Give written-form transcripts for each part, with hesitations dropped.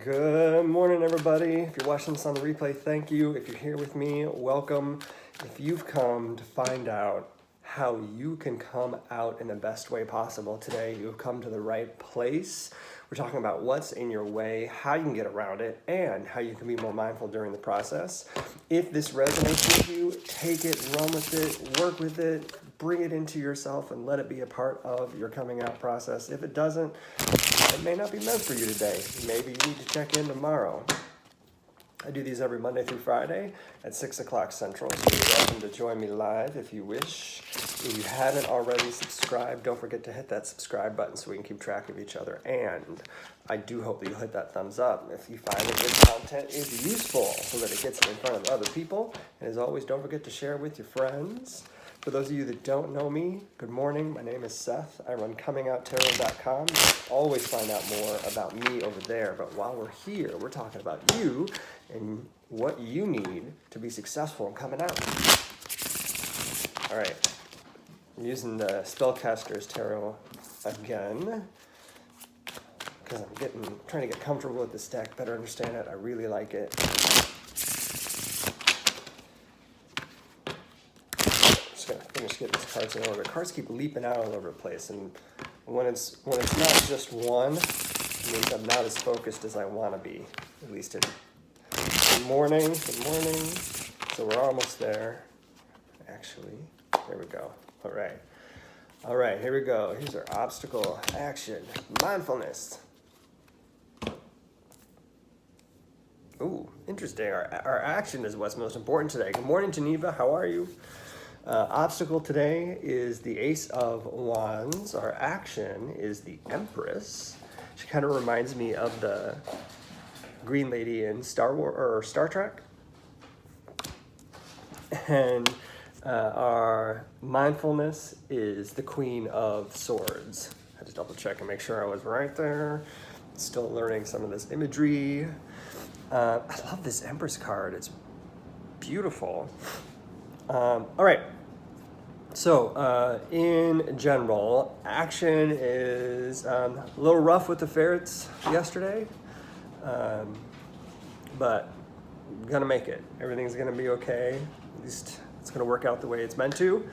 Good morning, everybody. If you're watching this on the replay, thank you. If you're here with me, welcome. If you've come to find out how you can come out in the best way possible today, you've come to the right place. We're talking about what's in your way, how you can get around it, and how you can be more mindful during the process. If this resonates with you, take it, run with it, work with it, bring it into yourself, and let it be a part of your coming out process. If it doesn't, it may not be meant for you today. Maybe you need to check in tomorrow. I do these every Monday through Friday at 6 o'clock Central, so you're welcome to join me live if you wish. If you haven't already subscribed, don't forget to hit that subscribe button so we can keep track of each other. And I do hope that you'll hit that thumbs up if you find that this content is useful so that it gets it in front of other people. And as always, don't forget to share with your friends. For those of you that don't know me, good morning. My name is Seth. I run Comingouttarot.com. Always find out more about me over there. But while we're here, we're talking about you and what you need to be successful in coming out. All right. I'm using the Spellcaster's Tarot again because I'm trying to get comfortable with this deck, better understand it. I really like it. Finish getting these cards in order. Cards keep leaping out all over the place, and when it's not just one, it means I'm not as focused as I want to be. At least in good morning. So we're almost there. Actually, there we go. All right. Here we go. Here's our obstacle, action, mindfulness. Ooh, interesting. Our action is what's most important today. Good morning, Geneva. How are you? Obstacle today is the Ace of Wands. Our action is the Empress. She kind of reminds me of the Green Lady in Star Trek. And our mindfulness is the Queen of Swords. I had to double check and make sure I was right there. Still learning some of this imagery. I love this Empress card. It's beautiful. All right. So, in general, action is a little rough with the ferrets yesterday, but gonna make it. Everything's gonna be okay. At least it's gonna work out the way it's meant to.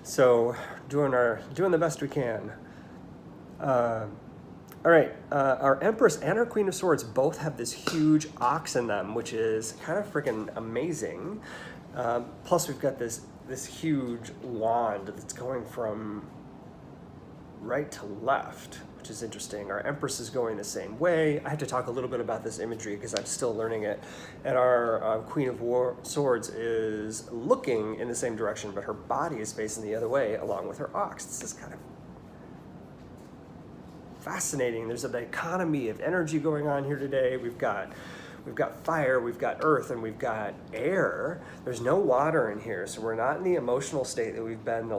So, doing the best we can. All right, our Empress and our Queen of Swords both have this huge ox in them, which is kind of freaking amazing. Plus, we've got this huge wand that's going from right to left, which is interesting. Our Empress is going the same way. I have to talk a little bit about this imagery because I'm still learning it. And our Queen of Swords is looking in the same direction, but her body is facing the other way along with her ox. This is kind of fascinating. There's a dichotomy of energy going on here today. We've got fire, we've got earth, and we've got air. There's no water in here, so we're not in the emotional state that we've been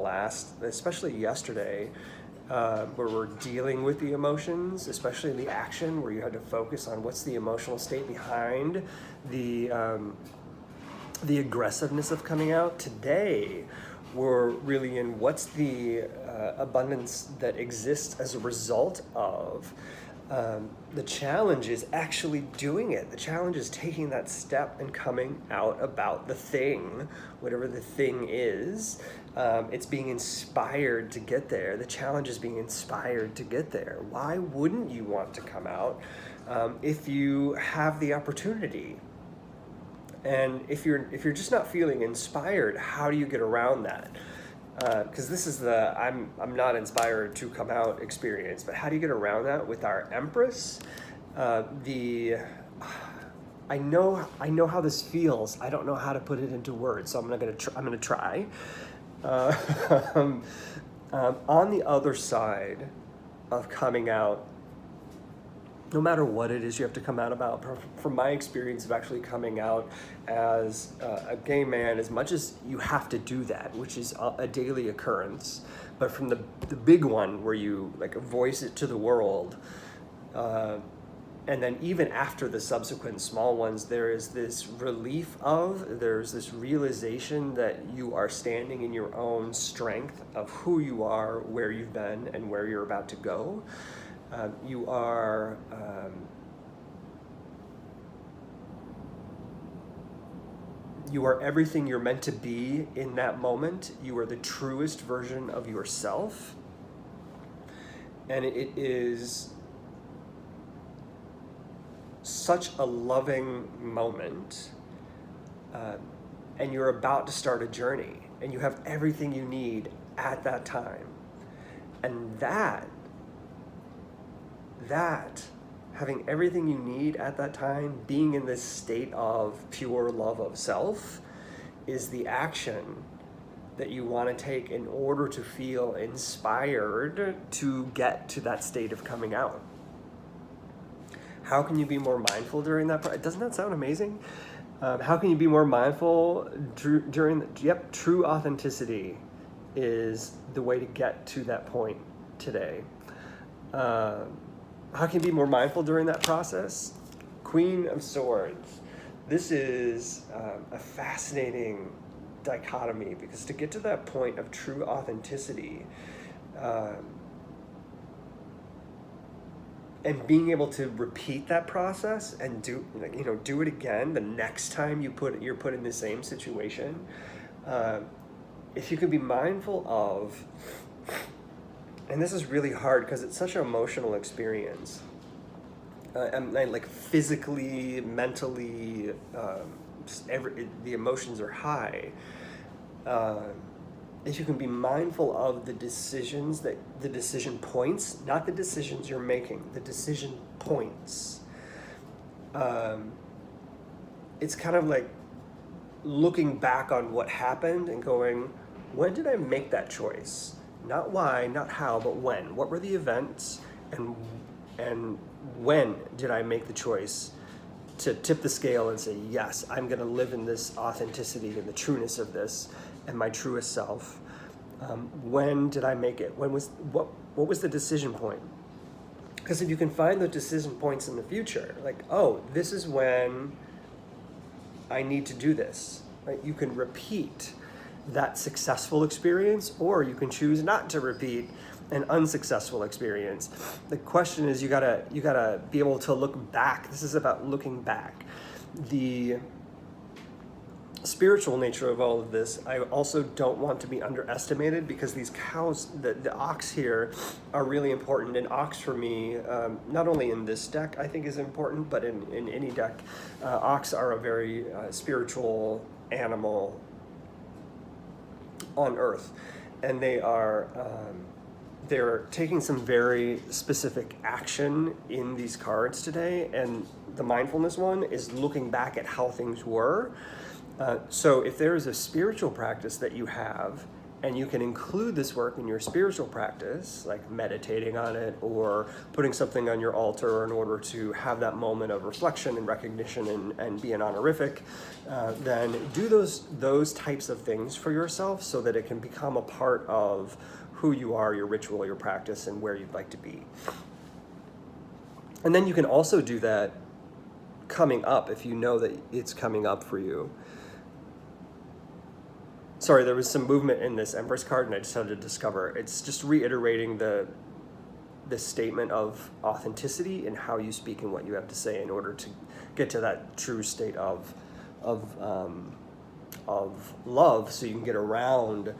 especially yesterday, where we're dealing with the emotions, especially in the action, where you had to focus on what's the emotional state behind the aggressiveness of coming out. Today, we're really in what's the abundance that exists as a result of the challenge is actually doing it. The challenge is taking that step and coming out about the thing, whatever the thing is. It's being inspired to get there. The challenge is being inspired to get there. Why wouldn't you want to come out if you have the opportunity? And if you're just not feeling inspired, how do you get around that? Because this is the I'm not inspired to come out experience, but how do you get around that with our Empress? I know how this feels. I don't know how to put it into words, so I'm gonna try. On the other side of coming out, no matter what it is you have to come out about, from my experience of actually coming out as a gay man, as much as you have to do that, which is a daily occurrence, but from the big one where you like voice it to the world, and then even after the subsequent small ones, there's this realization that you are standing in your own strength of who you are, where you've been, and where you're about to go. You are You are everything you're meant to be in that moment. You are the truest version of yourself. And it is such a loving moment. And you're about to start a journey. And you have everything you need at that time. And that, having everything you need at that time, being in this state of pure love of self, is the action that you want to take in order to feel inspired to get to that state of coming out. How can you be more mindful during that? Doesn't that sound amazing? How can you be more mindful during? True authenticity is the way to get to that point today. How can you be more mindful during that process? Queen of Swords. This is a fascinating dichotomy, because to get to that point of true authenticity and being able to repeat that process and do it again the next time you're put in the same situation, if you can be mindful of, and this is really hard because it's such an emotional experience, and like physically, mentally, the emotions are high. If you can be mindful of the decision points, not the decisions you're making, the decision points. It's kind of like looking back on what happened and going, when did I make that choice? Not why, not how, but when. What were the events, and when did I make the choice to tip the scale and say, yes, I'm going to live in this authenticity and the trueness of this and my truest self? When did I make it? What was the decision point? Because if you can find the decision points in the future, like, oh, this is when I need to do this, right? You can repeat that successful experience, or you can choose not to repeat an unsuccessful experience. The question is, you gotta be able to look back. This is about looking back. The spiritual nature of all of this, I also don't want to be underestimated, because these cows, the ox here, are really important. And ox for me, not only in this deck I think is important, but in any deck, ox are a very spiritual animal on earth, and they're taking some very specific action in these cards today. And the mindfulness one is looking back at how things were. So if there is a spiritual practice that you have, and you can include this work in your spiritual practice, like meditating on it or putting something on your altar in order to have that moment of reflection and recognition and be an honorific, then do those types of things for yourself so that it can become a part of who you are, your ritual, your practice, and where you'd like to be. And then you can also do that coming up if you know that it's coming up for you. Sorry, there was some movement in this Empress card, and I just had to discover. It's just reiterating the statement of authenticity and how you speak and what you have to say in order to get to that true state of love, so you can get around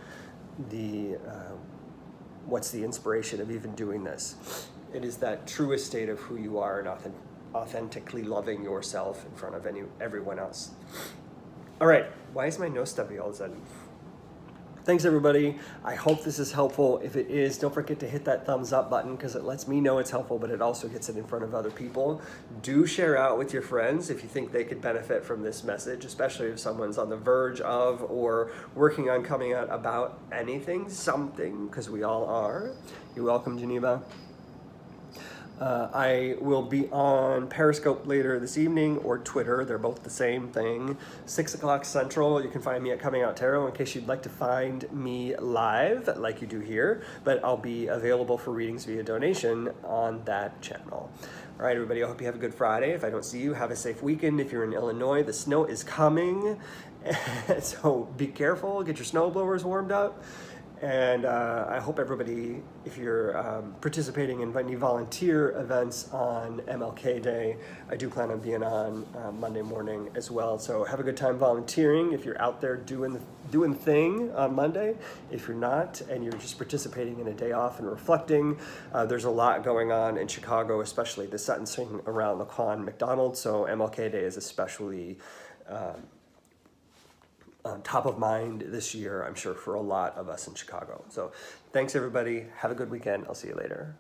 the what's the inspiration of even doing this. It is that truest state of who you are and authentically loving yourself in front of everyone else. All right, why is my nose stuffy all of a sudden? Thanks, everybody. I hope this is helpful. If it is, don't forget to hit that thumbs up button, because it lets me know it's helpful, but it also gets it in front of other people. Do share out with your friends if you think they could benefit from this message, especially if someone's on the verge of or working on coming out about anything, something, because we all are. You're welcome, Geneva. I will be on Periscope later this evening, or Twitter. They're both the same thing. 6 o'clock Central. You can find me at Comingouttarot in case you'd like to find me live like you do here. But I'll be available for readings via donation on that channel. All right, everybody. I hope you have a good Friday. If I don't see you, have a safe weekend. If you're in Illinois, the snow is coming. So be careful. Get your snow blowers warmed up. And I hope everybody, if you're participating in any volunteer events on MLK Day, I do plan on being on Monday morning as well. So have a good time volunteering if you're out there doing the thing on Monday. If you're not and you're just participating in a day off and reflecting, there's a lot going on in Chicago, especially the sentencing around Laquan McDonald. So MLK Day is especially top of mind this year, I'm sure, for a lot of us in Chicago. So thanks, everybody. Have a good weekend. I'll see you later.